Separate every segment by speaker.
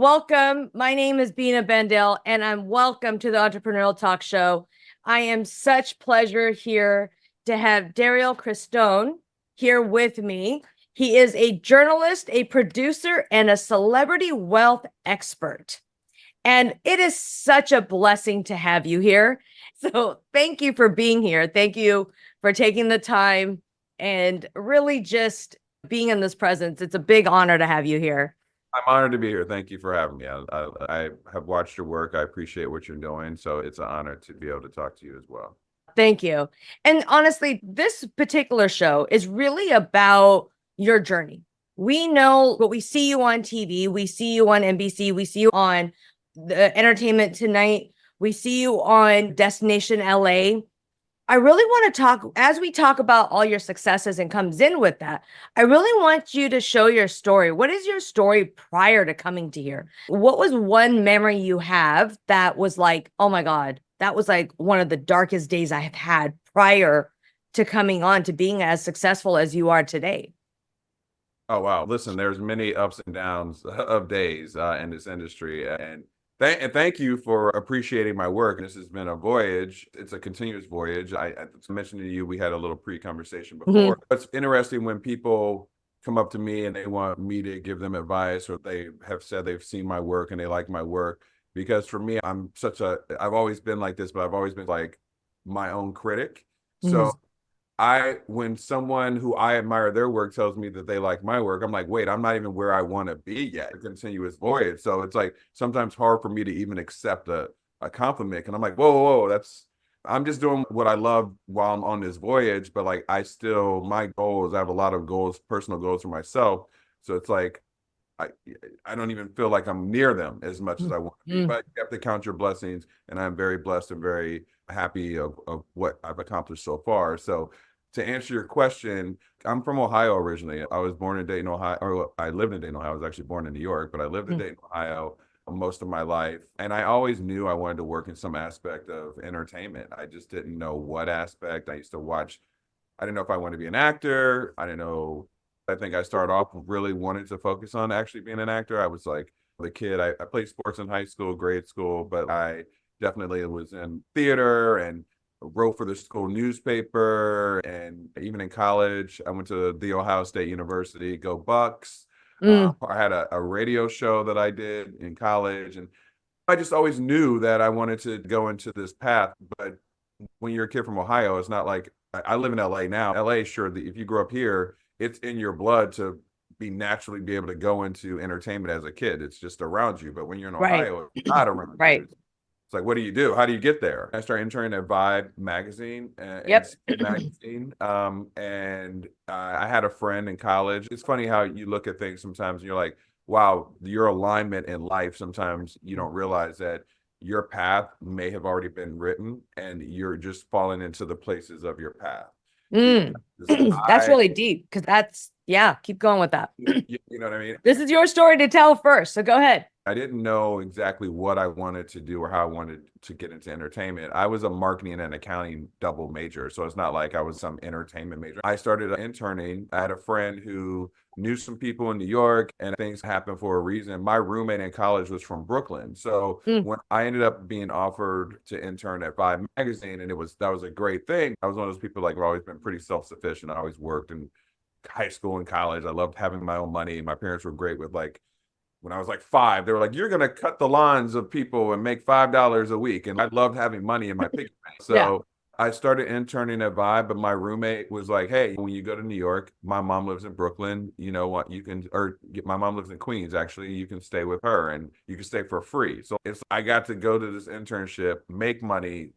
Speaker 1: Welcome. My name is Bina Bendale, and I'm welcome to the Entrepreneurial Talk Show. I am such pleasure here to have Derrial Christon here with me. He is a journalist, a producer, and a celebrity wealth expert. And it is such a blessing to have you here. So thank you for being here. Thank you for taking the time and really just being in this presence. It's a big honor to have you here.
Speaker 2: I'm honored to be here. Thank you for having me. I have watched your work. I appreciate what you're doing. So it's an honor to be able to talk to you as well.
Speaker 1: Thank you. And honestly, this particular show is really about your journey. We know what we see you on TV, we see you on NBC, we see you on the Entertainment Tonight, we see you on Destination LA. I really want to talk, as we talk about all your successes and comes in with that, I really want you to show your story. What is your story prior to coming to here? What was one memory you have that was like, oh my God, that was like one of the darkest days I have had prior to coming on to being as successful as you are today?
Speaker 2: Oh wow! Listen, there's many ups and downs of days in this industry, and thank you for appreciating my work. This has been a voyage. It's a continuous voyage. I mentioned to you we had a little pre-conversation before.
Speaker 1: Mhm.
Speaker 2: It's interesting when people come up to me and they want me to give them advice, or they have said they've seen my work and they like my work. Because for me, I've always been like this, but I've always been like my own critic.
Speaker 1: Mhm.
Speaker 2: So when someone who I admire their work tells me that they like my work, I'm like, wait, I'm not even where I want to be yet. A continuous voyage. So it's like sometimes hard for me to even accept a compliment. And I'm like, whoa, I'm just doing what I love while I'm on this voyage. But like, my goals, I have a lot of goals, personal goals for myself. So it's like, I, I don't even feel like I'm near them as much as I want to be,
Speaker 1: Mhm.
Speaker 2: but you have to count your blessings. And I'm very blessed and very happy of what I've accomplished so far. So to answer your question, I'm from Ohio originally. I was born in Dayton, Ohio, or I lived in Dayton, Ohio. I was actually born in New York, but I lived in
Speaker 1: Mhm.
Speaker 2: Dayton, Ohio most of my life. And I always knew I wanted to work in some aspect of entertainment. I just didn't know what aspect. I used to watch, I didn't know if I wanted to be an actor. I didn't know. I think I started off really wanting to focus on actually being an actor. I was like the kid, I played sports in high school, grade school, but I definitely was in theater and wrote for the school newspaper. And even in college, I went to the Ohio State University, go Bucks.
Speaker 1: Mm.
Speaker 2: I had a radio show that I did in college. And I just always knew that I wanted to go into this path. But when you're a kid from Ohio, it's not like I live in LA now. LA, sure, if you grew up here, it's in your blood to be able to go into entertainment as a kid. It's just around you. But when you're in
Speaker 1: Right.
Speaker 2: Ohio, it's not around you.
Speaker 1: Right.
Speaker 2: It's like, what do you do? How do you get there? I started interning at Vibe magazine and
Speaker 1: Yep.
Speaker 2: magazine. I had a friend in college. It's funny how you look at things sometimes and you're like, wow, your alignment in life, sometimes you don't realize that your path may have already been written and you're just falling into the places of your path.
Speaker 1: Mm.
Speaker 2: Because
Speaker 1: That's really deep because yeah, keep going with that.
Speaker 2: you know what I mean?
Speaker 1: This is your story to tell first. So go ahead.
Speaker 2: I didn't know exactly what I wanted to do or how I wanted to get into entertainment. I was a marketing and accounting double major, so it's not like I was some entertainment major. I started interning. I had a friend who knew some people in New York, and things happened for a reason. My roommate in college was from Brooklyn, so
Speaker 1: Mm.
Speaker 2: when I ended up being offered to intern at Vibe magazine, and that was a great thing. I was one of those people like I've always been pretty self-sufficient. I always worked in high school and college. I loved having my own money. My parents were great with like when I was like five, they were like, "You're gonna cut the lawns of people and make $5 a week." And I loved having money in my piggy bank.
Speaker 1: Yeah.
Speaker 2: So I started interning at Vibe, but my roommate was like, "Hey, when you go to New York, my mom lives in Brooklyn. You know what? You can, my mom lives in Queens. Actually, you can stay with her, and you can stay for free." So I got to go to this internship, make money,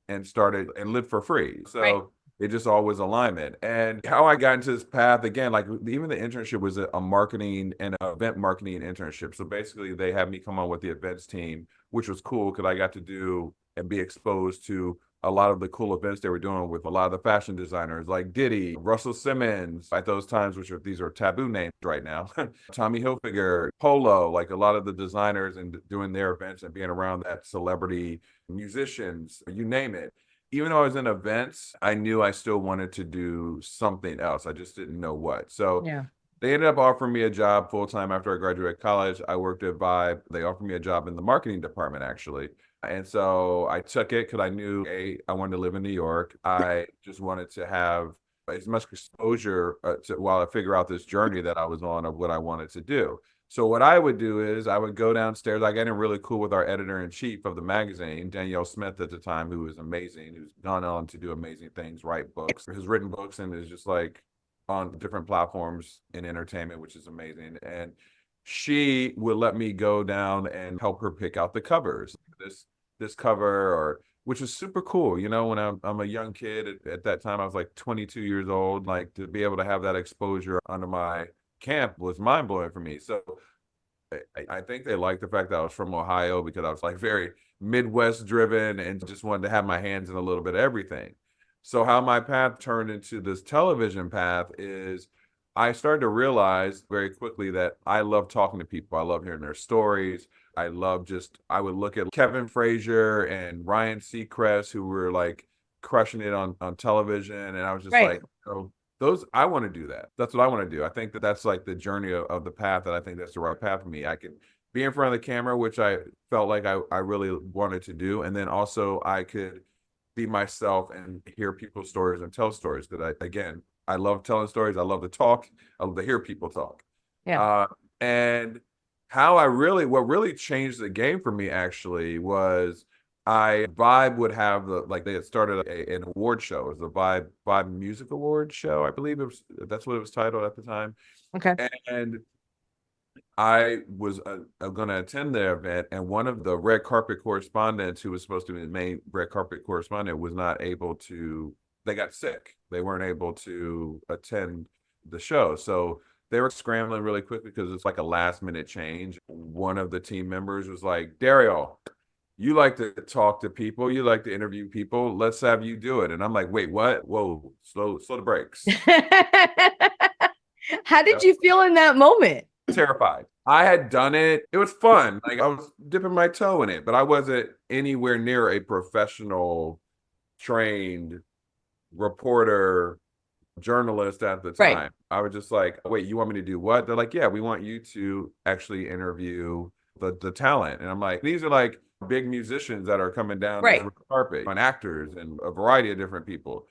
Speaker 2: and started and lived for free.
Speaker 1: Right.
Speaker 2: So it just always alignment. And how I got into this path again, like even the internship was a marketing and event marketing internship. So basically they had me come on with the events team, which was cool because I got to do and be exposed to a lot of the cool events they were doing with a lot of the fashion designers like Diddy, Russell Simmons at those times, these are taboo names right now. Tommy Hilfiger, Polo, like a lot of the designers and doing their events and being around that celebrity musicians, you name it. Even though I was in events, I knew I still wanted to do something else. I just didn't know what. So
Speaker 1: Yeah.
Speaker 2: They ended up offering me a job full time after I graduated college. I worked at Vibe. They offered me a job in the marketing department, actually. And so I took it because I knew I wanted to live in New York. I just wanted to have as much exposure while I figure out this journey that I was on of what I wanted to do. So what I would do is I would go downstairs. I got in really cool with our editor in chief of the magazine, Danielle Smith at the time, who was amazing, who's gone on to do amazing things, write books, has written books, and is just like on different platforms in entertainment, which is amazing. And she would let me go down and help her pick out the covers. This cover, or which is super cool. You know, when I'm a young kid at that time, I was like 22 years old. Like, to be able to have that exposure under my camp was mind blowing for me. So I think they liked the fact that I was from Ohio, because I was like very Midwest driven and just wanted to have my hands in a little bit of everything. So how my path turned into this television path is I started to realize very quickly that I love talking to people. I love hearing their stories. I would look at Kevin Frazier and Ryan Seacrest, who were like crushing it on television. And I was just
Speaker 1: Right.
Speaker 2: like, oh, I want to do that. That's what I want to do. I think that that's like the journey of the path, that I think that's the right path for me. I can be in front of the camera, which I felt like I really wanted to do. And then also I could be myself and hear people's stories and tell stories. That I love telling stories. I love to talk. I love to hear people talk.
Speaker 1: Yeah.
Speaker 2: And what really changed the game for me actually was Vibe would have they had started an award show. It was the Vibe Music Award show, I believe that's what it was titled at the time.
Speaker 1: Okay.
Speaker 2: And I was going to attend the event, and one of the red carpet correspondents, who was supposed to be the main red carpet correspondent, was not able to. They got sick. They weren't able to attend the show. So they were scrambling really quickly because it's like a last minute change. One of the team members was like, Derrial, you like to talk to people. You like to interview people. Let's have you do it. And I'm like, wait, what? Whoa, slow the brakes.
Speaker 1: How did you feel in that moment?
Speaker 2: Terrified. I had done it. It was fun. Like, I was dipping my toe in it, but I wasn't anywhere near a professional trained reporter, journalist at the time.
Speaker 1: Right.
Speaker 2: I was just like, wait, you want me to do what? They're like, yeah, we want you to actually interview the talent. And I'm like, these are like big musicians that are coming down
Speaker 1: Right.
Speaker 2: the carpet, and actors and a variety of different people.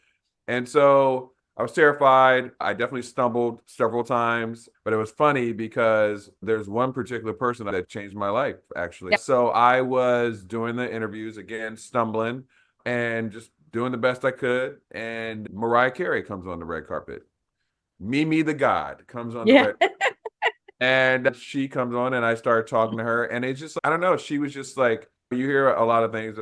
Speaker 2: And so I was terrified. I definitely stumbled several times, but it was funny because there's one particular person that changed my life, actually.
Speaker 1: Yep.
Speaker 2: So I was doing the interviews again, stumbling and just doing the best I could. And Mariah Carey comes on the red carpet. Mimi the God comes on the red and she comes on, and I started talking to her, and it's just, I don't know, she was just like, you hear a lot of things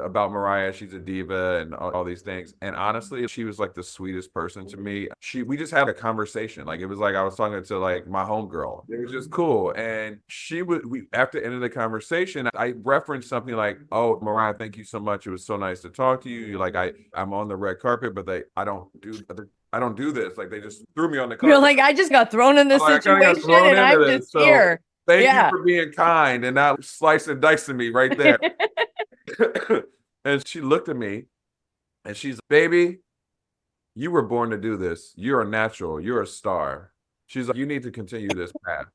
Speaker 2: about Mariah. She's a diva and all these things. And honestly, she was like the sweetest person to me. We just had a conversation. Like, it was like I was talking to like my homegirl. It was just cool. And after the end of the conversation, I referenced something like, "Oh, Mariah, thank you so much. It was so nice to talk to you. Like, I'm on the red carpet, but I don't do this. Like, they just threw me on the carpet."
Speaker 1: You're like, I just got thrown in this situation and I'm just here.
Speaker 2: Thank you for being kind and not slicing and dicing me right there. And she looked at me and she's, baby, you were born to do this. You're a natural. You're a star. She's like, you need to continue this path.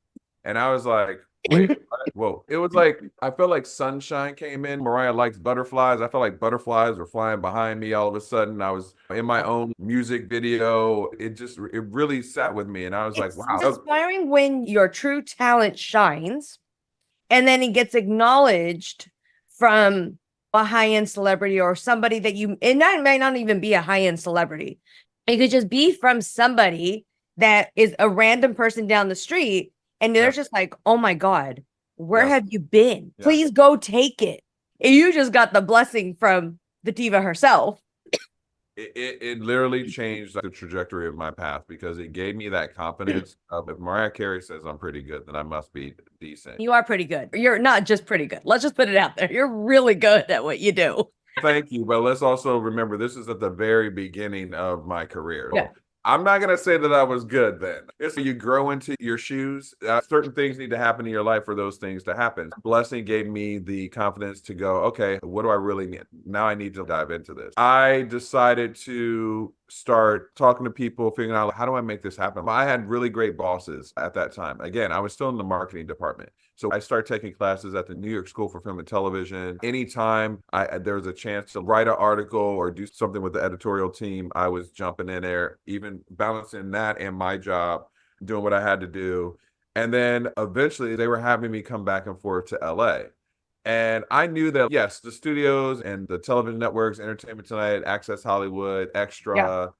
Speaker 2: And I was like, wait, what? Whoa. It was like, I felt like sunshine came in. Mariah likes butterflies. I felt like butterflies were flying behind me all of a sudden. I was in my own music video. It really sat with me. And I was like, wow.
Speaker 1: It's inspiring when your true talent shines and then it gets acknowledged from a high-end celebrity or somebody that that might not even be a high-end celebrity. It could just be from somebody that is a random person down the street. And they're just like, oh my God, where have you been? Please go take it. And you just got the blessing from the diva herself.
Speaker 2: It literally changed the trajectory of my path because it gave me that confidence of, if Mariah Carey says I'm pretty good, then I must be decent.
Speaker 1: You are pretty good. You're not just pretty good. Let's just put it out there. You're really good at what you do.
Speaker 2: Thank you. But let's also remember, this is at the very beginning of my career.
Speaker 1: Yeah.
Speaker 2: I'm not gonna say that I was good then. It's you grow into your shoes. Certain things need to happen in your life for those things to happen. Blessing gave me the confidence to go, okay, what do I really need? Now I need to dive into this. I decided to start talking to people, figuring out how do I make this happen. I had really great bosses at that time. Again, I was still in the marketing department. So I started taking classes at the New York School for Film and Television. Anytime there was a chance to write an article or do something with the editorial team, I was jumping in there, even balancing that and my job, doing what I had to do. And then eventually they were having me come back and forth to LA. And I knew that, yes, the studios and the television networks, Entertainment Tonight, Access Hollywood,
Speaker 1: Yeah.
Speaker 2: Extra,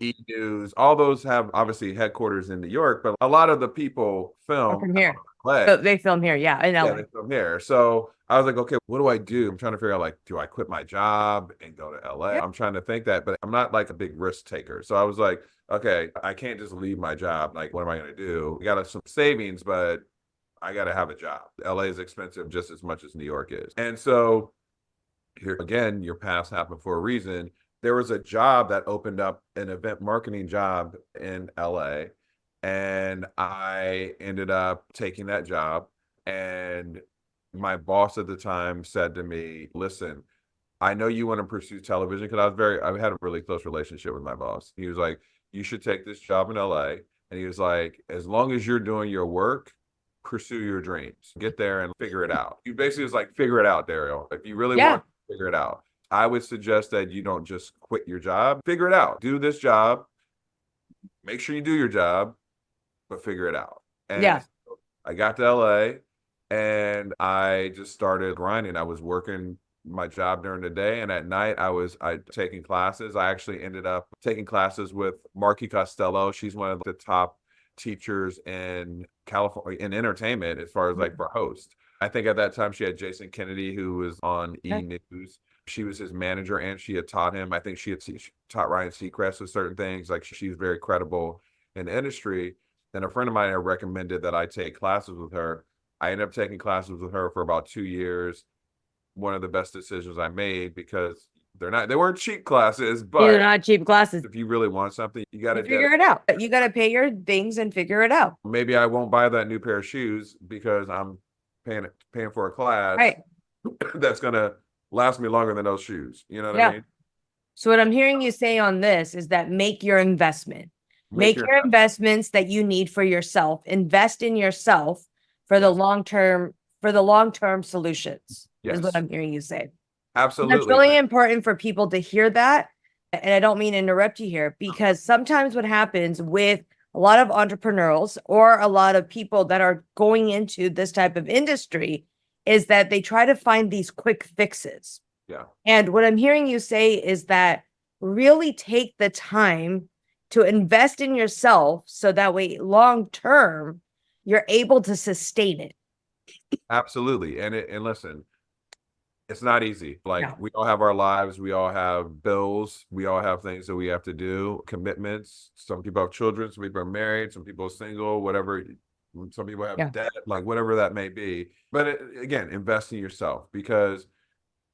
Speaker 2: E! News, all those have obviously headquarters in New York, but a lot of the people
Speaker 1: Or
Speaker 2: film
Speaker 1: from here.
Speaker 2: LA.
Speaker 1: So they film here. Yeah. In
Speaker 2: Yeah,
Speaker 1: LA.
Speaker 2: they film here. So I was like, okay, what do I do? I'm trying to figure out like, do I quit my job and go to LA?
Speaker 1: Yep.
Speaker 2: I'm trying to think that, but I'm not like a big risk taker. So I was like, okay, I can't just leave my job. Like, what am I going to do? I got some savings, but I got to have a job. LA is expensive just as much as New York is. And so here again, your paths happen for a reason. There was a job that opened up, an event marketing job in LA, and I ended up taking that job. And my boss at the time said to me, listen, I know you want to pursue television because I had a really close relationship with my boss. He was like, you should take this job in LA. And he was like, as long as you're doing your work, pursue your dreams, get there and figure it out. He basically was like, figure it out, Derrial. If you really
Speaker 1: Yeah.
Speaker 2: want to figure it out, I would suggest that you don't just quit your job, figure it out, do this job, make sure you do your job, but figure it out. And
Speaker 1: Yeah.
Speaker 2: so I got to LA and I just started grinding. I was working my job during the day, and at night I taking classes. I actually ended up taking classes with Marky Costello. She's one of the top teachers in California in entertainment as far as like for host. I think at that time she had Jason Kennedy, who was on E!
Speaker 1: Okay.
Speaker 2: News. She was his manager and she had taught him. I think she taught Ryan Seacrest with certain things. Like she's very credible in the industry. And a friend of mine had recommended that I take classes with her. I ended up taking classes with her for about 2 years. One of the best decisions I made because they weren't cheap classes,
Speaker 1: These are
Speaker 2: but
Speaker 1: not cheap classes.
Speaker 2: if you really want something, you got
Speaker 1: You
Speaker 2: to
Speaker 1: figure it out. You got to pay your things and figure it out.
Speaker 2: maybe I won't buy that new pair of shoes because I'm paying for a class
Speaker 1: Right.
Speaker 2: that's gonna last me longer than those shoes. You know what I
Speaker 1: Yeah.
Speaker 2: mean?
Speaker 1: So what I'm hearing you say on this is that make your investment.
Speaker 2: Make
Speaker 1: Make
Speaker 2: your
Speaker 1: your investments that you need for yourself. Invest in yourself for the
Speaker 2: Yes.
Speaker 1: long term solutions. Is what
Speaker 2: Yes,
Speaker 1: I'm hearing you say. And that's
Speaker 2: absolutely.
Speaker 1: really important for people to hear that. And I don't mean to interrupt you here because sometimes what happens with a lot of entrepreneurs or a lot of people that are going into this type of industry is that they try to find these quick fixes.
Speaker 2: Yeah,
Speaker 1: And what I'm hearing you say is that really take the time to invest in yourself so that way long term you're able to sustain it.
Speaker 2: absolutely. And listen, it's not easy. Like
Speaker 1: No.
Speaker 2: we all have our lives, we all have bills, we all have things that we have to do, commitments. Some people have children, some people are married, some people are single, whatever. Some people have
Speaker 1: Yeah.
Speaker 2: debt, like whatever that may be. But again, invest in yourself because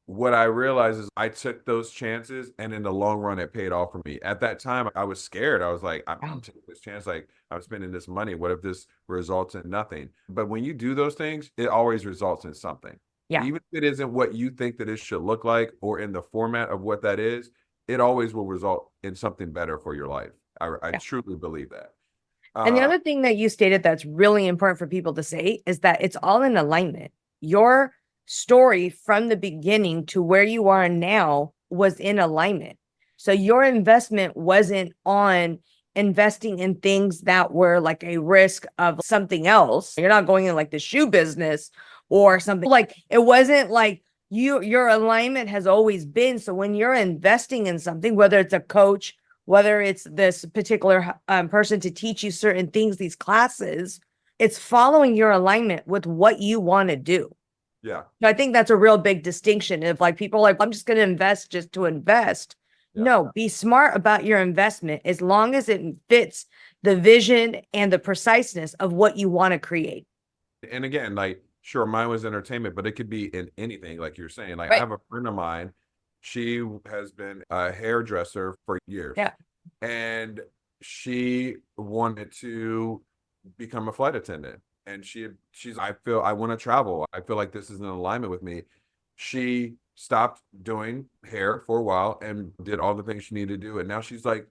Speaker 2: what I realized is I took those chances and in the long run it paid off for me. At that time, I was scared. I was like, I'm taking this chance, like I'm spending this money. What if this results in nothing? But when you do those things, it always results in something.
Speaker 1: Yeah.
Speaker 2: Even if it isn't what you think that it should look like or in the format of what that is, it always will result in something better for your life. I
Speaker 1: Yeah.
Speaker 2: truly believe that.
Speaker 1: And the
Speaker 2: Uh,
Speaker 1: other thing that you stated that's really important for people to say is that it's all in alignment. Your story from the beginning to where you are now was in alignment. So your investment wasn't on investing in things that were like a risk of something else. You're not going in like the shoe business or something like it wasn't like your alignment has always been. So when you're investing in something, whether it's a coach, whether it's this particular person to teach you certain things, these classes, it's following your alignment with what you want to do.
Speaker 2: yeah.
Speaker 1: So I think that's a real big distinction. If like people are like, I'm just going to invest just to invest.
Speaker 2: Yeah.
Speaker 1: No, be smart about your investment as long as it fits the vision and the preciseness of what you want to create.
Speaker 2: And again, like, sure, mine was entertainment, but it could be in anything, like you're saying. Like, I
Speaker 1: Right.
Speaker 2: have a friend of mine, she has been a hairdresser for years.
Speaker 1: Yeah.
Speaker 2: And she wanted to become a flight attendant. And she's I feel I want to travel. I feel like this is in alignment with me. She stopped doing hair for a while and did all the things she needed to do. And now she's like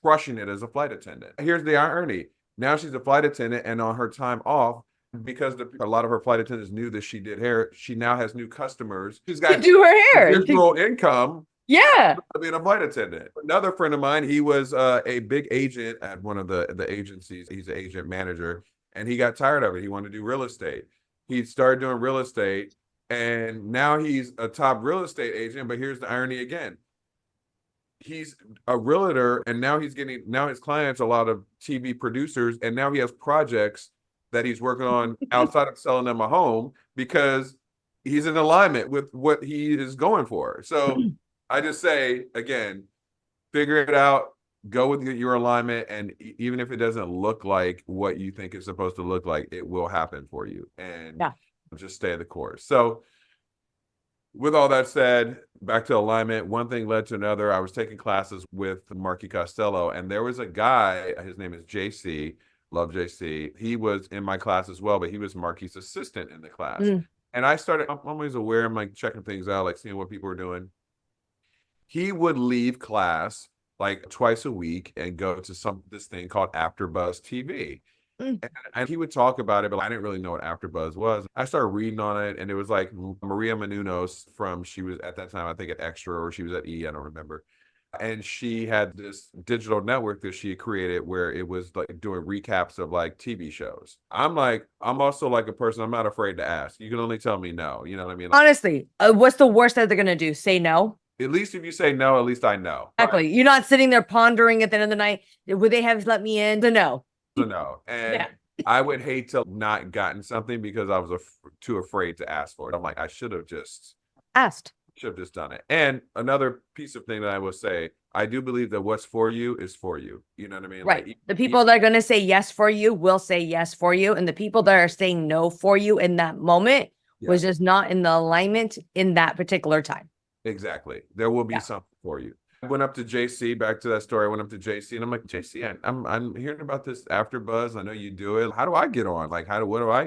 Speaker 2: crushing it as a flight attendant. Here's the irony. Now she's a flight attendant, and on her time off, because a lot of her flight attendants knew that she did hair, she now has new customers. She's
Speaker 1: To
Speaker 2: got
Speaker 1: do her hair.
Speaker 2: additional income
Speaker 1: Yeah.
Speaker 2: being a flight attendant. Another friend of mine, he was a big agent at one of the agencies. He's an agent manager, and he got tired of it. He wanted to do real estate. He started doing real estate, and now he's a top real estate agent. But here's the irony again. He's a realtor, and now his clients a lot of TV producers, and now he has projects that he's working on outside of selling them a home because he's in alignment with what he is going for. So I just say again, figure it out, go with your alignment, and even if it doesn't look like what you think it's supposed to look like, it will happen for you, and just stay the course. So with all that said, back to alignment, one thing led to another. I was taking classes with Marky Costello, and there was a guy, his name is JC, love JC. He was in my class as well, but he was Marky's assistant in the class. And I'm always aware, I'm like checking things out, like seeing what people are doing. He would leave class like twice a week and go to this thing called AfterBuzz TV. And he would talk about it, but I didn't really know what AfterBuzz was. I started reading on it, and it was like Maria Menounos she was at that time, I think at Extra, or she was at E, I don't remember. And she had this digital network that she created where it was like doing recaps of like TV shows. I'm also like a person, I'm not afraid to ask. You can only tell me no. You know what I mean?
Speaker 1: Honestly, what's the worst that they're going to do? Say no?
Speaker 2: At least if you say no, at least I know.
Speaker 1: Exactly. You're not sitting there pondering at the end of the night, would they have let me in? The no.
Speaker 2: No. And I would hate to not gotten something because I was too afraid to ask for it. I'm like, I should have just done it. And another piece of thing that I will say, I do believe that what's for you is for you. You know what I mean?
Speaker 1: Right. Like, the people that are going to say yes for you will say yes for you. And the people that are saying no for you in that moment was just not in the alignment in that particular time.
Speaker 2: Exactly. There will be something for you. I went up to JC, back to that story. I went up to JC and I'm like, JC, I'm hearing about this AfterBuzz. I know you do it. How do I get on? Like,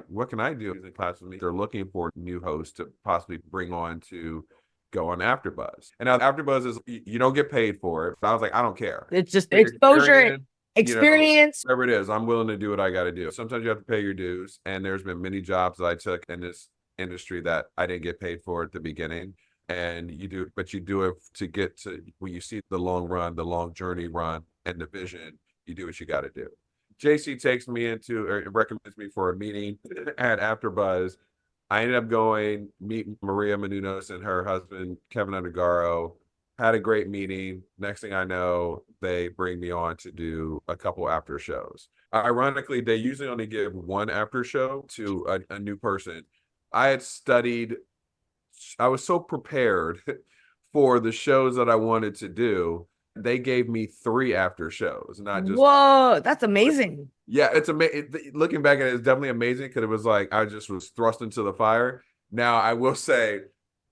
Speaker 2: what can I do? He's in class with me. They're looking for new hosts to possibly bring on to go on AfterBuzz. And now AfterBuzz is, you don't get paid for it. But I was like, I don't care.
Speaker 1: It's just exposure, experience.
Speaker 2: Whatever it is, I'm willing to do what I got to do. Sometimes you have to pay your dues. And there's been many jobs that I took in this industry that I didn't get paid for at the beginning. And you do it to get to when you see the long run, the long journey run, and the vision. You do what you got to do. JC takes me or recommends me for a meeting at AfterBuzz. I ended up going meet Maria Menounos and her husband Kevin Undergaro. Had a great meeting. Next thing I know, they bring me on to do a couple after shows. Ironically, they usually only give one after show to a new person. I was so prepared for the shows that I wanted to do. They gave me 3 after shows, not just.
Speaker 1: Whoa, that's amazing.
Speaker 2: Yeah, it's amazing. Looking back at it, it's definitely amazing because it was like I just was thrust into the fire. Now, I will say,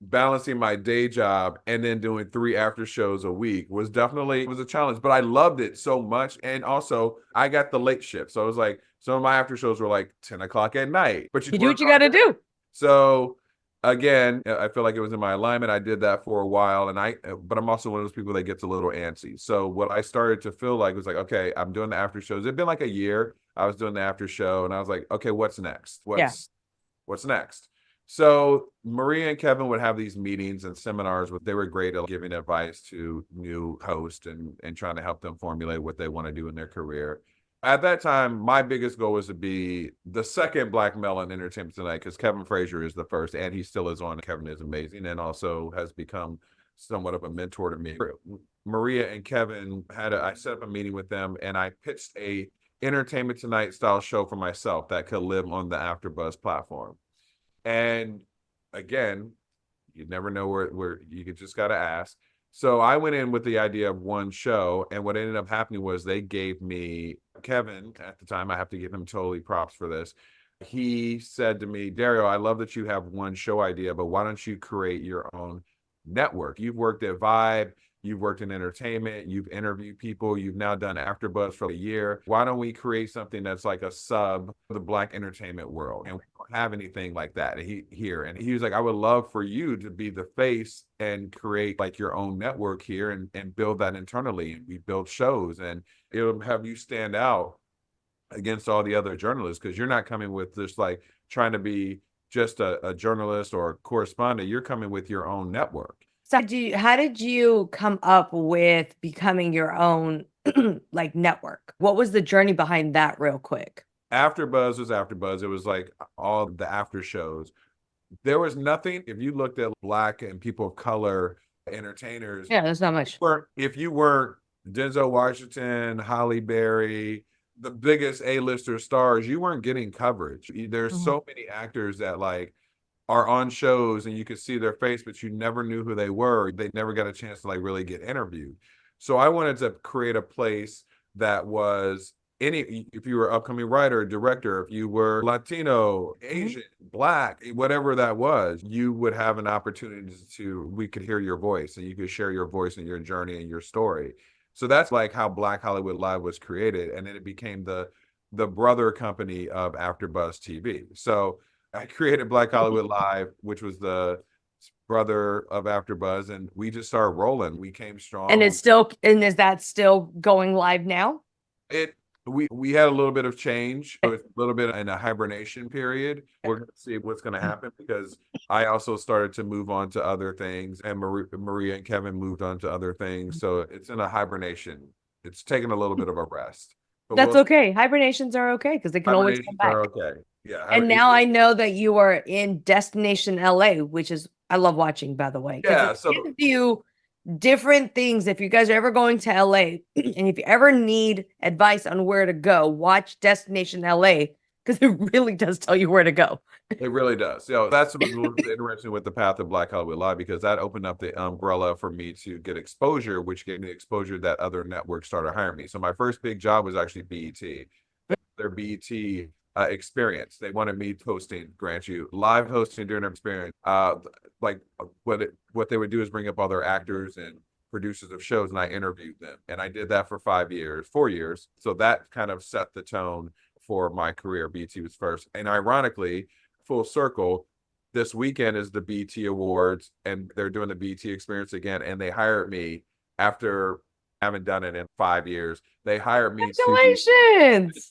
Speaker 2: balancing my day job and then doing 3 after shows a week was a challenge, but I loved it so much. And also, I got the late shift. So it was like some of my after shows were like 10 o'clock at night. But
Speaker 1: you do what you got to do.
Speaker 2: So again, I feel like it was in my alignment. I did that for a while, but I'm also one of those people that gets a little antsy. So what I started to feel like was like, okay, I'm doing the after shows. It'd been like a year. I was doing the after show, and I was like, okay, what's next? What's next? So Maria and Kevin would have these meetings and seminars. They were great at giving advice to new hosts and trying to help them formulate what they want to do in their career. At that time, my biggest goal was to be the second Black male in Entertainment Tonight, because Kevin Frazier is the first, and he still is on. Kevin is amazing and also has become somewhat of a mentor to me. Maria and Kevin I set up a meeting with them, and I pitched a Entertainment Tonight style show for myself that could live on the AfterBuzz platform. And again, you never know where you just got to ask. So I went in with the idea of one show, and what ended up happening was they gave me, Kevin at the time, I have to give him totally props for this. He said to me, Derrial, I love that you have one show idea, but why don't you create your own network. You've worked at Vibe, you've worked in entertainment, you've interviewed people, you've now done AfterBuzz for a year. Why don't we create something that's like a sub of the Black entertainment world? And we don't have anything like that here. And he was like, I would love for you to be the face and create like your own network here and build that internally. And we build shows and it'll have you stand out against all the other journalists because you're not coming with just like trying to be just a journalist or a correspondent. You're coming with your own network.
Speaker 1: So how did you come up with becoming your own like network? What was the journey behind that real quick?
Speaker 2: AfterBuzz was AfterBuzz. It was like all the after shows. There was nothing, if you looked at Black and people of color entertainers,
Speaker 1: Yeah, there's not much.
Speaker 2: if you weren't Denzel Washington, Holly Berry, the biggest A-lister stars, you weren't getting coverage. There's so many actors that like are on shows and you could see their face, but you never knew who they were. They never got a chance to like really get interviewed. So I wanted to create a place that was if you were an upcoming writer, director, if you were Latino, Asian, Black, whatever that was, you would have an opportunity we could hear your voice and you could share your voice and your journey and your story. So that's like how Black Hollywood Live was created. And then it became the brother company of AfterBuzz TV. So I created Black Hollywood Live, which was the brother of AfterBuzz, and we just started rolling. We came strong.
Speaker 1: And is that still going live now?
Speaker 2: We had a little bit of change. It was a little bit in a hibernation period. We're going to see what's going to happen because I also started to move on to other things, and Maria and Kevin moved on to other things. So it's in a hibernation. It's taking a little bit of a rest. But
Speaker 1: That's okay. Hibernations are okay because they can always come back.
Speaker 2: Okay. Yeah.
Speaker 1: And now I know that you are in Destination LA, which is I love watching, by the way.
Speaker 2: Yeah.
Speaker 1: So it gives you different things. If you guys are ever going to LA and if you ever need advice on where to go, watch Destination LA because it really does tell you where to go.
Speaker 2: It really does. That's what was interesting with the path of Black Hollywood Live because that opened up the umbrella for me to get exposure, which gave me exposure that other networks started hiring me. So my first big job was actually BET. Their BET experience. They wanted me hosting, grant you, live hosting during their experience. Like what they would do is bring up other actors and producers of shows, and I interviewed them. And I did that for 4 years. So that kind of set the tone for my career. BET was first. And ironically, full circle, this weekend is the BET Awards, and they're doing the BET experience again. And they hired me after haven't done it in 5 years. They hired me.
Speaker 1: Congratulations!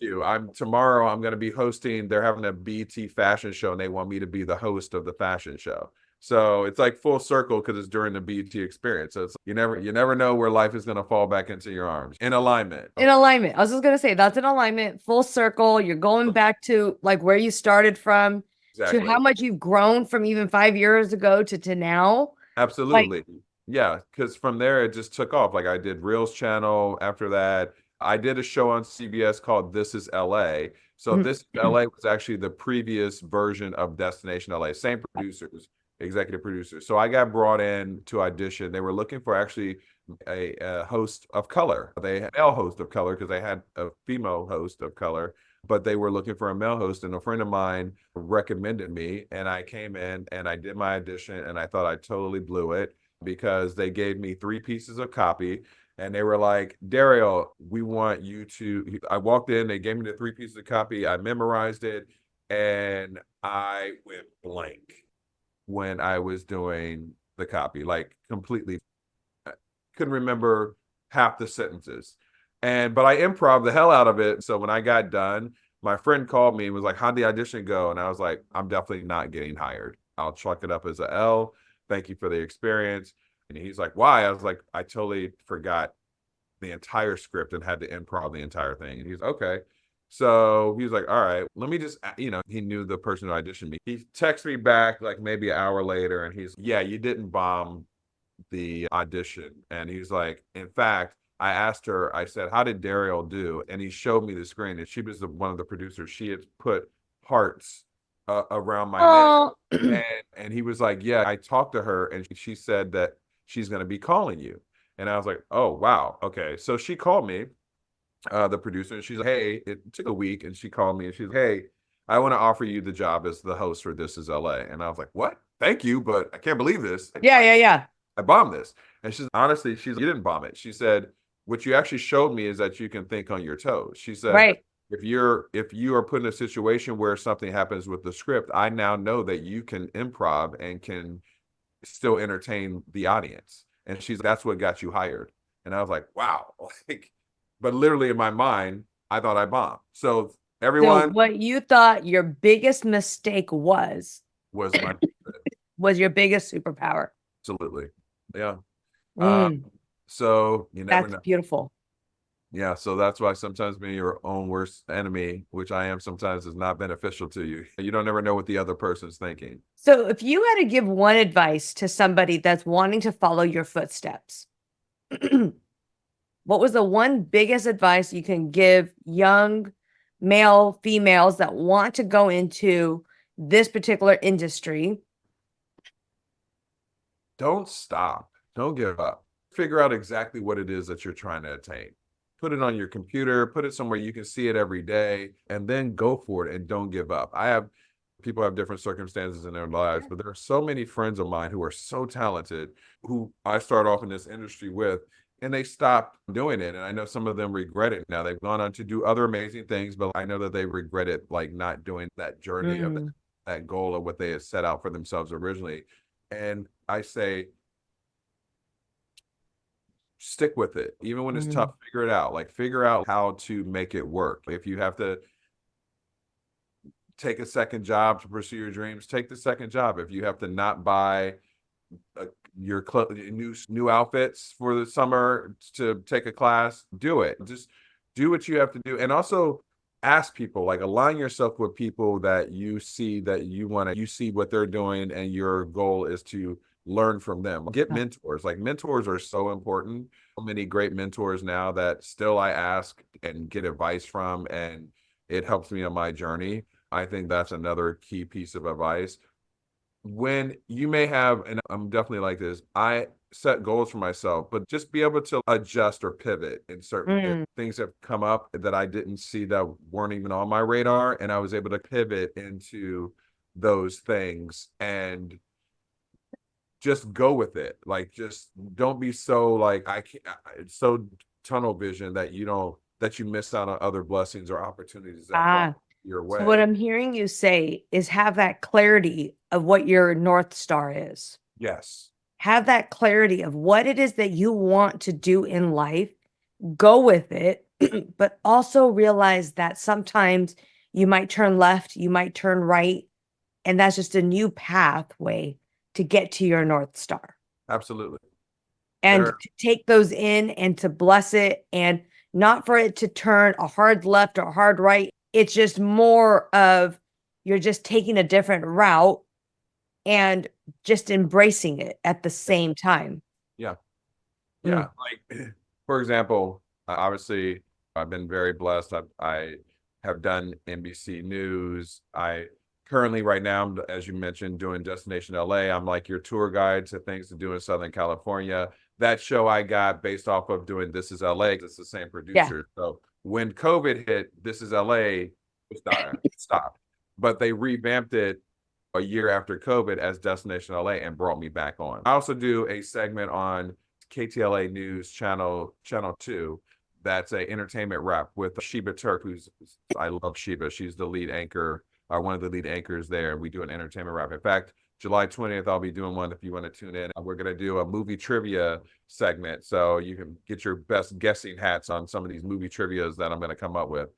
Speaker 2: Tomorrow I'm going to be hosting. They're having a BET fashion show, and they want me to be the host of the fashion show. So it's like full circle because it's during the BET experience. So it's you never know where life is going to fall back into your arms. In alignment.
Speaker 1: In alignment. I was just gonna say that's in alignment, full circle. You're going back to like where you started from, to how much you've grown from even 5 years ago to now.
Speaker 2: Absolutely. Yeah, because from there it just took off. Like I did Reels channel. After that, I did a show on CBS called This Is LA. So This Is LA was actually the previous version of Destination LA. Same producers, executive producers. So I got brought in to audition. They were looking for actually a host of color. They had a male host of color because they had a female host of color, but they were looking for a male host. And a friend of mine recommended me, and I came in and I did my audition, and I thought I totally blew it because they gave me 3 pieces of copy. And they were like, Derrial, we want you to. I walked in, they gave me the 3 pieces of copy. I memorized it, and I went blank when I was doing the copy, like completely couldn't remember half the sentences. But I improv the hell out of it. So when I got done, my friend called me and was like, how'd the audition go? And I was like, I'm definitely not getting hired. I'll chalk it up as a L. Thank you for the experience. And he's like, why? I was like, I totally forgot the entire script and had to improv the entire thing. And he's okay. So he was like, all right, let me just, he knew the person who auditioned me. He texted me back like maybe an hour later, and he's, yeah, you didn't bomb the audition. And he's like, in fact, I asked her, I said, how did Derrial do? And he showed me the screen, and she was one of the producers. She had put hearts around my name. And he was like, yeah, I talked to her, and she said that she's going to be calling you. And I was like, oh, wow. Okay. So she called me, the producer, and she's like, hey, it took a week. And she called me and she's like, hey, I want to offer you the job as the host for This Is LA. And I was like, what? Thank you, but I can't believe this.
Speaker 1: Yeah.
Speaker 2: I bombed this. And she's honestly, you didn't bomb it. She said, what you actually showed me is that you can think on your toes. She said,
Speaker 1: Right.
Speaker 2: if you are put in a situation where something happens with the script, I now know that you can improv and can still entertain the audience. And she's that's what got you hired. And I was like, wow. Like, but literally in my mind, I thought I bombed. So
Speaker 1: So
Speaker 2: everyone
Speaker 1: what you thought your biggest mistake
Speaker 2: was my
Speaker 1: was your biggest superpower.
Speaker 2: absolutely. Yeah.
Speaker 1: Mm,
Speaker 2: So you never
Speaker 1: that's
Speaker 2: know.
Speaker 1: beautiful.
Speaker 2: Yeah, so that's why sometimes being your own worst enemy, which I am sometimes, is not beneficial to you. You don't ever know what the other person's thinking.
Speaker 1: So if you had to give one advice to somebody that's wanting to follow your footsteps, what was the one biggest advice you can give young male, females that want to go into this particular industry?
Speaker 2: Don't stop. Don't give up. Figure out exactly what it is that you're trying to attain. Put it on your computer, put it somewhere you can see it every day, and then go for it and don't give up. I have people have different circumstances in their lives, but there are so many friends of mine who are so talented who I start off in this industry with, and they stop doing it. And I know some of them regret it now. They've gone on to do other amazing things, but I know that they regret it, like not doing that journey of
Speaker 1: Mm,
Speaker 2: that goal of what they had set out for themselves originally. And I say, stick with it. Even when it's
Speaker 1: mm,
Speaker 2: tough, figure it out. Like, figure out how to make it work. If you have to take a second job to pursue your dreams, take the second job. If you have to not buy uh, your new outfits for the summer to take a class, do it. Just do what you have to do. And also ask people, like, align yourself with people that you see that you see what they're doing, and your goal is to learn from them. Get mentors. Like, mentors are so important. So many great mentors now that still I ask and get advice from, and it helps me on my journey. I think that's another key piece of advice. When you may have, and I'm definitely like this, I set goals for myself, but just be able to adjust or pivot in certain
Speaker 1: mm.
Speaker 2: things have come up that I didn't see that weren't even on my radar. And I was able to pivot into those things and just go with it. Like, just don't be so like, I can't, it's so tunnel vision that that you miss out on other blessings or opportunities that
Speaker 1: Ah,
Speaker 2: fall your
Speaker 1: so what
Speaker 2: way.
Speaker 1: I'm hearing you say is have that clarity of what your North Star is.
Speaker 2: Yes,
Speaker 1: Have that clarity of what it is that you want to do in life. Go with it, but also realize that sometimes you might turn left, you might turn right, and that's just a new pathway to get to your North Star.
Speaker 2: absolutely.
Speaker 1: And
Speaker 2: There,
Speaker 1: to take those in and to bless it, and not for it to turn a hard left or a hard right. It's just more of you're just taking a different route and just embracing it at the same time.
Speaker 2: yeah.
Speaker 1: Mm,
Speaker 2: Yeah, like for example, obviously I've been very blessed. I have done NBC News. I currently right now, as you mentioned, doing Destination LA. I'm like your tour guide to things to do in Southern California. That show I got based off of doing This Is LA. It's the same
Speaker 1: yeah.
Speaker 2: producer. So when COVID hit, This Is LA was not stopped, but they revamped it a year after COVID as Destination LA and brought me back on. I also do a segment on KTLA News channel 2. That's a entertainment wrap with Sheba Turk, who's I love Sheba. She's the lead anchor, one of the lead anchors there. We do an entertainment wrap. In fact, July 20th, I'll be doing one if you want to tune in. We're going to do a movie trivia segment. So you can get your best guessing hats on some of these movie trivias that I'm going to come up with.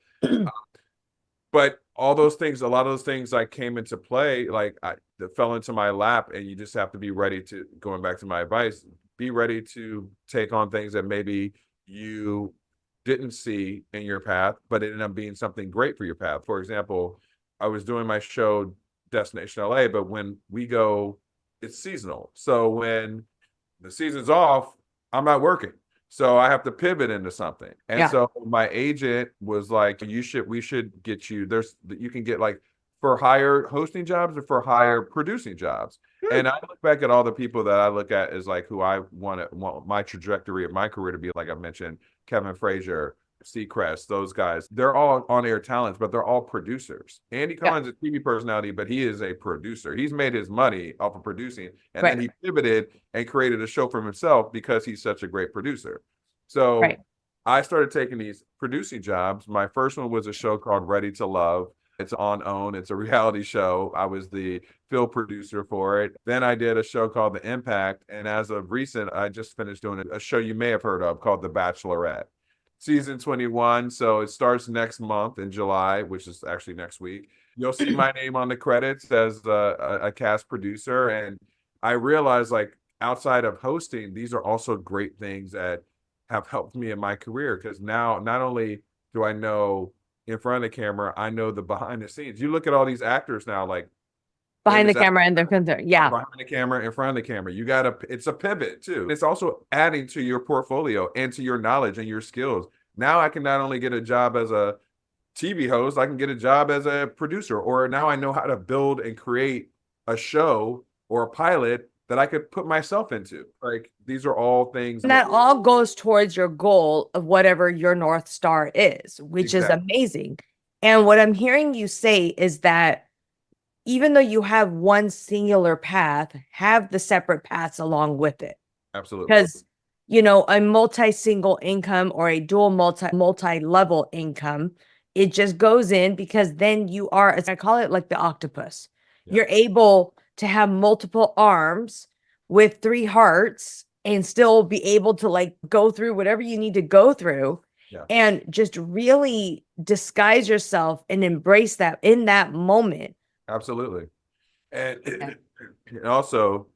Speaker 2: But all those things, a lot of those things like came into play, like that fell into my lap, and you just have to be ready to, going back to my advice, be ready to take on things that maybe you didn't see in your path, but it ended up being something great for your path. For example, I was doing my show Destination LA, but when we go, it's seasonal. So when the season's off, I'm not working. So I have to pivot into something. And
Speaker 1: Yeah.
Speaker 2: so my agent was like, we should get you, you can get like for hire hosting jobs or for hire producing jobs.
Speaker 1: Hmm.
Speaker 2: And I look back at all the people that I look at as like who I want my trajectory of my career to be, like I mentioned, Kevin Frazier, Seacrest, those guys, they're all on-air talents, but they're all producers. Andy
Speaker 1: Yeah.
Speaker 2: Cohen's a TV personality, but he is a producer. He's made his money off of producing, and
Speaker 1: Right.
Speaker 2: then he pivoted and created a show for himself because he's such a great producer. So
Speaker 1: Right.
Speaker 2: I started taking these producing jobs. My first one was a show called Ready to Love. It's on OWN. It's a reality show. I was the field producer for it. Then I did a show called The Impact. And as of recent, I just finished doing a show you may have heard of called The Bachelorette. Season 21. So it starts next month in July, which is actually next week. You'll see my name on the credits as a cast producer. And I realized, like, outside of hosting, these are also great things that have helped me in my career, because now not only do I know in front of the camera, I know the behind the scenes. You look at all these actors now, like
Speaker 1: Behind the
Speaker 2: famous
Speaker 1: camera and yeah.
Speaker 2: behind the camera, in front of the camera. You got to, it's a pivot too. It's also adding to your portfolio and to your knowledge and your skills. Now I can not only get a job as a TV host, I can get a job as a producer, or now I know how to build and create a show or a pilot that I could put myself into. Like, these are all things
Speaker 1: And that all goes towards your goal of whatever your North Star is, which is amazing. And what I'm hearing you say is that even though you have one singular path, have the separate paths along with it.
Speaker 2: Absolutely.
Speaker 1: Because, a multi-single income or a dual multi-level income, it just goes in, because then you are, as I call it, like the octopus.
Speaker 2: Yeah.
Speaker 1: You're able to have multiple arms with 3 hearts and still be able to, like, go through whatever you need to go through.
Speaker 2: Yeah.
Speaker 1: And just really disguise yourself and embrace that in that moment.
Speaker 2: Absolutely. And also,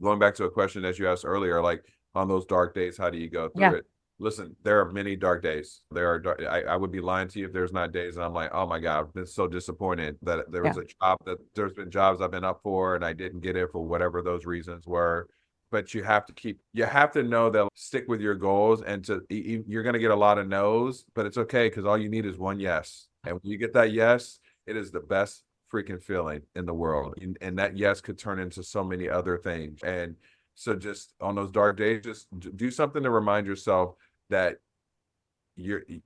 Speaker 2: going back to a question that you asked earlier, like, on those dark days, how do you go through it? Listen, there are many dark days. There are I would be lying to you if there's not days I'm like, oh my God, I've been so disappointed that there was a job that there's been jobs I've been up for and I didn't get it for whatever those reasons were. But you have to know that, stick with your goals, and you're going to get a lot of no's, but it's okay, because all you need is one yes. And when you get that yes, it is the best freaking feeling in the world. And that yes could turn into so many other things. And so just on those dark days, just do something to remind yourself that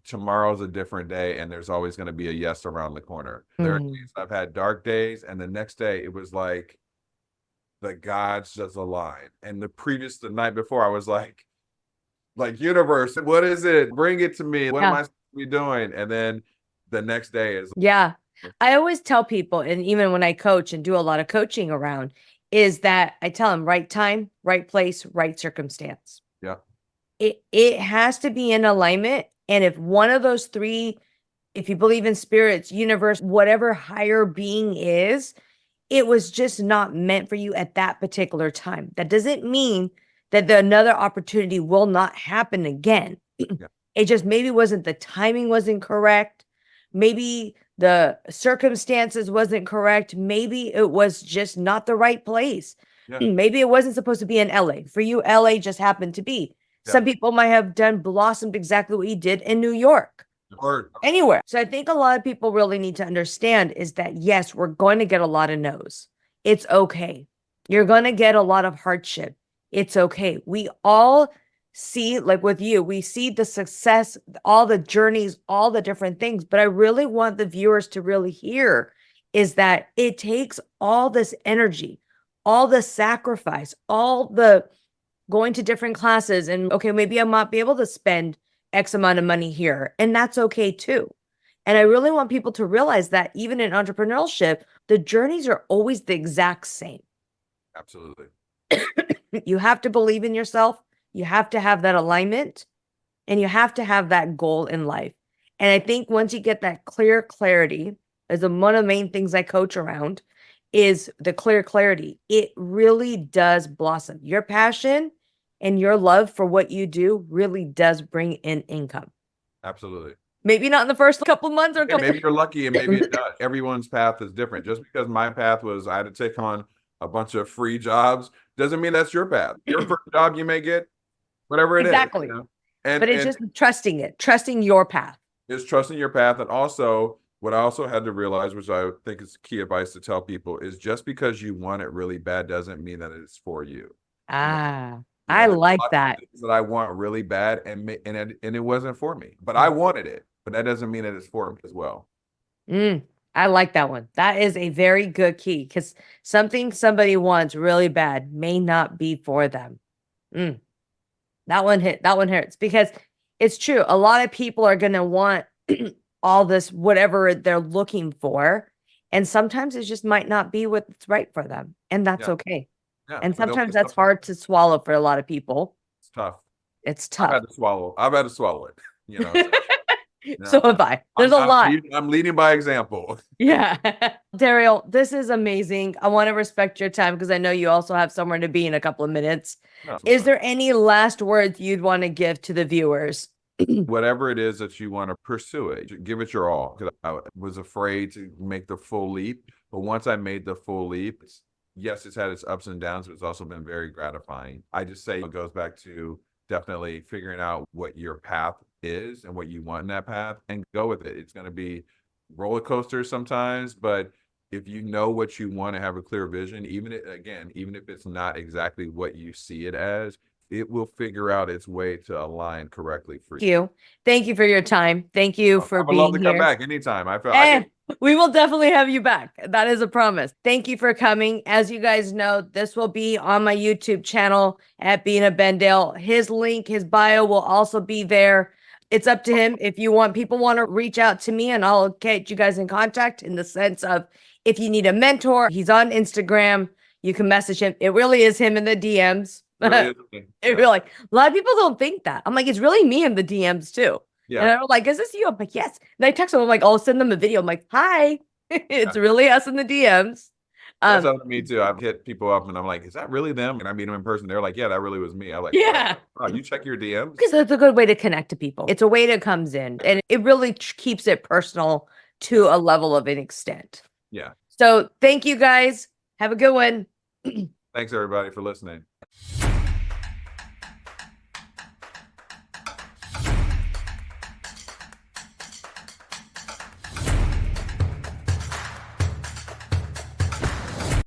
Speaker 2: tomorrow's a different day, and there's always going to be a yes around the corner. There are days I've had dark days, and the next day it was like the gods just aligned. And the night before, I was like, universe, what is it? Bring it to me. What am I supposed to be doing? And then the next day is
Speaker 1: I always tell people, and even when I coach and do a lot of coaching around, is that I tell them right time, right place, right circumstance.
Speaker 2: Yeah.
Speaker 1: It has to be in alignment. And if one of those 3, if you believe in spirits, universe, whatever higher being is, it was just not meant for you at that particular time. That doesn't mean that another opportunity will not happen again. It just maybe the timing wasn't correct. Maybe the circumstances wasn't correct. Maybe it was just not the right place. Maybe it wasn't supposed to be in LA. For you, LA just happened to be. Some people might have blossomed exactly what you did in New York. Or anywhere. So I think a lot of people really need to understand is that, yes, we're going to get a lot of no's. It's okay. You're going to get a lot of hardship. It's okay. We all see, like with you, we see the success, all the journeys, all the different things. But I really want the viewers to really hear is that it takes all this energy, all the sacrifice, all the going to different classes. And okay, maybe I might be able to spend X amount of money here. And that's okay too. And I really want people to realize that even in entrepreneurship, the journeys are always the exact same.
Speaker 2: Absolutely.
Speaker 1: You have to believe in yourself. You have to have that alignment, and you have to have that goal in life. And I think once you get that clarity, is one of the main things I coach around, is the clarity. It really does blossom. Your passion and your love for what you do really does bring in income.
Speaker 2: Absolutely.
Speaker 1: Maybe not in the first couple months or
Speaker 2: maybe you're lucky and maybe it does. Everyone's path is different. Just because my path was I had to take on a bunch of free jobs doesn't mean that's your path. Your first job you may get, whatever it is.
Speaker 1: Exactly. But it's just trusting your path.
Speaker 2: It's trusting your path. And also, what I also had to realize, which I think is key advice to tell people, is just because you want it really bad doesn't mean that it's for you.
Speaker 1: I
Speaker 2: there's a
Speaker 1: like
Speaker 2: lot of
Speaker 1: that.
Speaker 2: things that I want really bad, and it wasn't for me, but I wanted it. But that doesn't mean that it's for me as well.
Speaker 1: I like that one. That is a very good key because something somebody wants really bad may not be for them. That one hit. That one hurts because it's true. A lot of people are going to want all this, whatever they're looking for. And sometimes it just might not be what's right for them. And that's
Speaker 2: Yeah,
Speaker 1: okay.
Speaker 2: yeah.
Speaker 1: And
Speaker 2: But they'll
Speaker 1: sometimes
Speaker 2: get
Speaker 1: that's
Speaker 2: something.
Speaker 1: hard to swallow for a lot of people.
Speaker 2: It's tough.
Speaker 1: It's
Speaker 2: I've
Speaker 1: tough.
Speaker 2: had to swallow. I've had to swallow it. You know. So,
Speaker 1: So
Speaker 2: yeah.
Speaker 1: have I. There's a lot.
Speaker 2: I'm leading by example.
Speaker 1: Yeah. Derrial, this is amazing. I want to respect your time because I know you also have somewhere to be in a couple of minutes.
Speaker 2: No,
Speaker 1: Is there any last words you'd want to give to the viewers?
Speaker 2: whatever it is that you want to pursue it, give it your all. Because I was afraid to make the full leap, but once I made the full leap, yes, it's had its ups and downs, but it's also been very gratifying. I just say it goes back to definitely figuring out what your path is and what you want in that path and go with it. It's going to be roller coaster sometimes, but if you know what you want to have a clear vision, even if it's not exactly what you see it as, it will figure out its way to align correctly for
Speaker 1: Thank you. Thank you for your time. Thank you for
Speaker 2: I would love
Speaker 1: being
Speaker 2: to come
Speaker 1: here.
Speaker 2: back anytime. I feel
Speaker 1: And we will definitely have you back. That is a promise. Thank you for coming. As you guys know, this will be on my YouTube channel at Bina Bendale. His link, his bio will also be there. It's up to him. If you want, people want to reach out to me and I'll get you guys in contact in the sense of if you need a mentor, he's on Instagram. You can message him. It really is him in the DMs.
Speaker 2: really
Speaker 1: It really, a lot of people don't think that. I'm like, it's really me in the DMs too.
Speaker 2: yeah.
Speaker 1: And I'm like, is this you? I'm like, yes. And I text them, I'm like, I'll send them a video. I'm like, hi. It's really us in the DMs.
Speaker 2: That's happened to me too. I've hit people up and I'm like, is that really them? And I meet them in person. They're like, yeah, that really was me. I'm like,
Speaker 1: Yeah.
Speaker 2: oh, you check your DMs?
Speaker 1: Because that's a good way to connect to people. It's a way that comes in and it really keeps it personal to a level of an extent.
Speaker 2: Yeah.
Speaker 1: So thank you guys. Have a good one.
Speaker 2: Thanks everybody for listening.